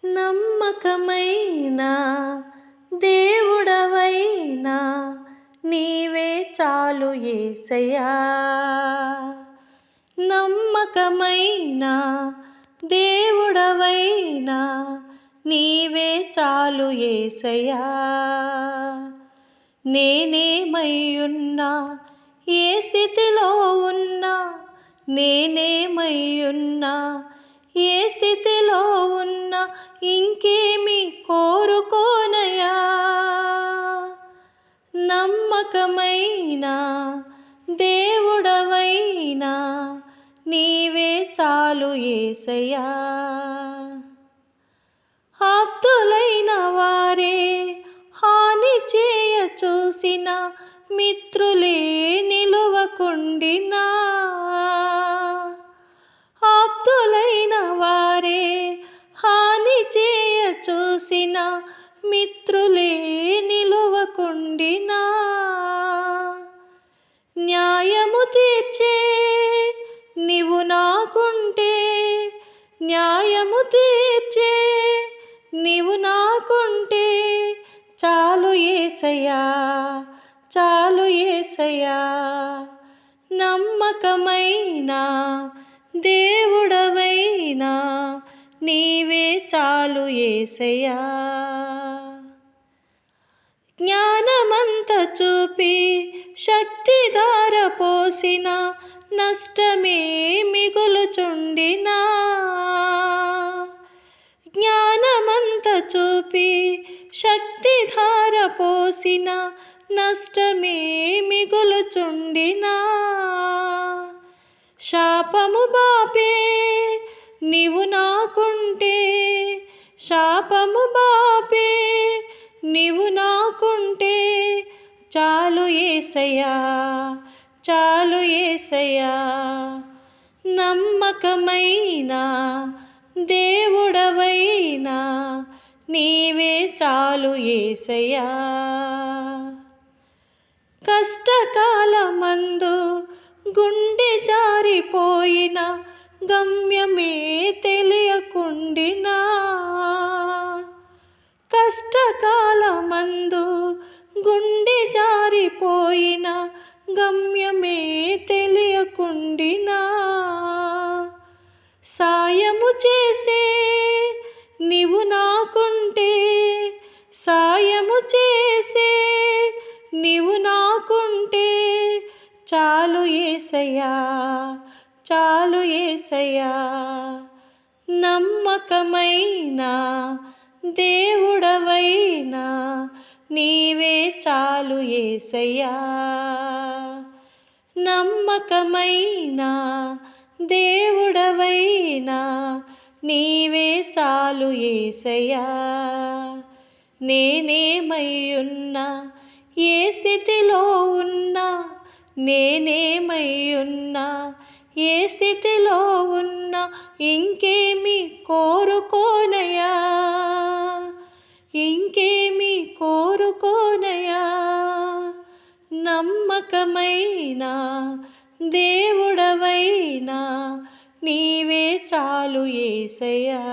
నమ్మకమైన దేవుడవైనా నీవే చాలు యేసయ్యా. నమ్మకమైన దేవుడవైనా నీవే చాలు యేసయ్యా. నేనేమయ్యున్నా ఏ స్థితిలో ఉన్నా, నేనేమయ్యున్నా ఏ స్థితిలో ఉన్నా ఇంకేమి కోరుకోనయా. నమ్మకమైన దేవుడవైనా నీవే చాలు యేసయ్యా. ఆప్తులైన వారే హాని చేయ చూసిన, మిత్రులే నిలువకుండినా, ఆప్తులైన వారే హాని చేయ చూసిన, మిత్రులే నిలువకుండినా, న్యాయము తీర్చే నీవు నాకుంటే, న్యాయము తీర్చే నీవు నాకుంటే చాలు యేసయ్యా, చాలు యేసయ్యా. నమ్మకమైన దేవుడవైనా నీవే చాలు యేసయ్యా. జ్ఞానమంత చూపి శక్తి ధార పోసిన, నష్టమే మిగులుచుండినా, జ్ఞానమంత చూపి శక్తి ధార పోసిన, నష్టమే మిగులుచుండినా, శాపము బాపే నీవు నాకుంటే, శాపము బాపే నీవు నాకుంటే చాలు యేసయ్యా, చాలు యేసయ్యా. నమ్మకమైన దేవుడవైనా నీవే చాలు యేసయ్యా. కష్టకాలమందు గుండె జారిపోయిన, గమ్యమే తెలియకుండినా, కష్టకాలమందు గుండె జారిపోయిన, గమ్యమే తెలియకుండినా, సాయము చేసే నీవు నాకుంటే, సాయము చేసే నీవు నాకుంటే చాలు యేసయ్యా, చాలు యేసయ్యా. నమ్మకమైన దేవుడవైనా నీవే చాలు యేసయ్యా. నమ్మకమైన దేవుడవైనా నీవే చాలు యేసయ్యా. నేనేమయ్యున్నా ఏ స్థితిలో ఉన్నా, నేనేమయ్యున్నా ఏ స్థితిలో ఉన్నా ఇంకేమి కోరుకోనయా, ఇంకేమి కోరుకోనయా. నమ్మకమైన దేవుడవైనా నీవే చాలు యేసయ్యా.